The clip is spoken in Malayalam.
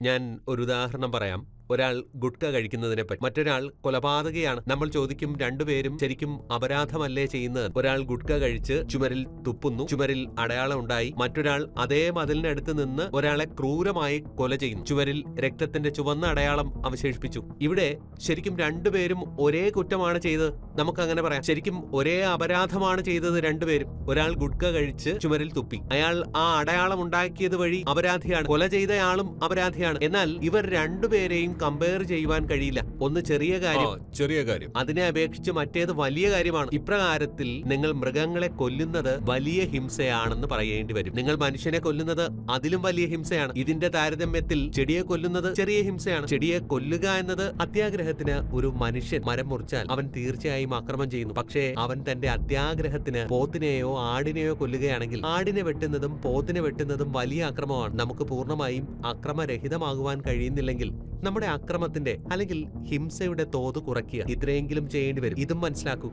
ഞാൻ ഒരു ഉദാഹരണം പറയാം. ഒരാൾ ഗുഡ്ക കഴിക്കുന്നതിനെ പറ്റി. മറ്റൊരാൾ കൊലപാതകയാണ്. നമ്മൾ ചോദിക്കും രണ്ടുപേരും ശരിക്കും അപരാധമല്ലേ ചെയ്യുന്നത്? ഒരാൾ ഗുഡ്ക കഴിച്ച് ചുമരിൽ തുപ്പുന്നു. ചുമരിൽ അടയാളം ഉണ്ടായി. മറ്റൊരാൾ അതേ മതിലിനടുത്ത് നിന്ന് ഒരാളെ ക്രൂരമായി കൊല ചെയ്യുന്നു. ചുവരിൽ രക്തത്തിന്റെ ചുവന്ന അടയാളം അവശേഷിപ്പിച്ചു. ഇവിടെ ശരിക്കും രണ്ടുപേരും ഒരേ കുറ്റമാണ് ചെയ്തത്. നമുക്കങ്ങനെ പറയാം. ശരിക്കും ഒരേ അപരാധമാണ് ചെയ്തത് രണ്ടുപേരും. ഒരാൾ ഗുഡ്ക കഴിച്ച് ചുമരിൽ തുപ്പി. അയാൾ ആ അടയാളം ഉണ്ടാക്കിയത് വഴി അപരാധിയാണ്. കൊല ചെയ്തയാളും അപരാധിയാണ്. എന്നാൽ ഇവർ രണ്ടുപേരെയും കമ്പയർ ചെയ്യുവാൻ കഴിയില്ല. ഒന്ന് ചെറിയ കാര്യം, അതിനെ അപേക്ഷിച്ച് മറ്റേത് വലിയ കാര്യമാണ്. ഇപ്രകാരത്തിൽ നിങ്ങൾ മൃഗങ്ങളെ കൊല്ലുന്നത് വലിയ ഹിംസയാണെന്ന് പറയേണ്ടി വരും. നിങ്ങൾ മനുഷ്യനെ കൊല്ലുന്നത് അതിലും വലിയ ഹിംസയാണ്. ഇതിന്റെ താരതമ്യത്തിൽ ചെടിയെ കൊല്ലുന്നത് ചെറിയ ഹിംസയാണ്. ചെടിയെ കൊല്ലുക എന്നത് അത്യാഗ്രഹത്തിന് ഒരു മനുഷ്യൻ മരം മുറിച്ചാൽ അവൻ തീർച്ചയായും ആക്രമണം ചെയ്യുന്നു. പക്ഷേ അവൻ തന്റെ അത്യാഗ്രഹത്തിന് പോത്തിനെയോ ആടിനെയോ കൊല്ലുകയാണെങ്കിൽ ആടിനെ വെട്ടുന്നതും പോത്തിനെ വെട്ടുന്നതും വലിയ അക്രമമാണ്. നമുക്ക് പൂർണ്ണമായും അക്രമരഹിതമാകുവാൻ കഴിയുന്നില്ലെങ്കിൽ നമ്മുടെ അക്രമത്തിന്റെ അല്ലെങ്കിൽ ഹിംസയുടെ തോത് കുറയ്ക്കുക. ഇത്രയെങ്കിലും ചെയ്യേണ്ടി വരും. ഇതും മനസ്സിലാക്കൂ.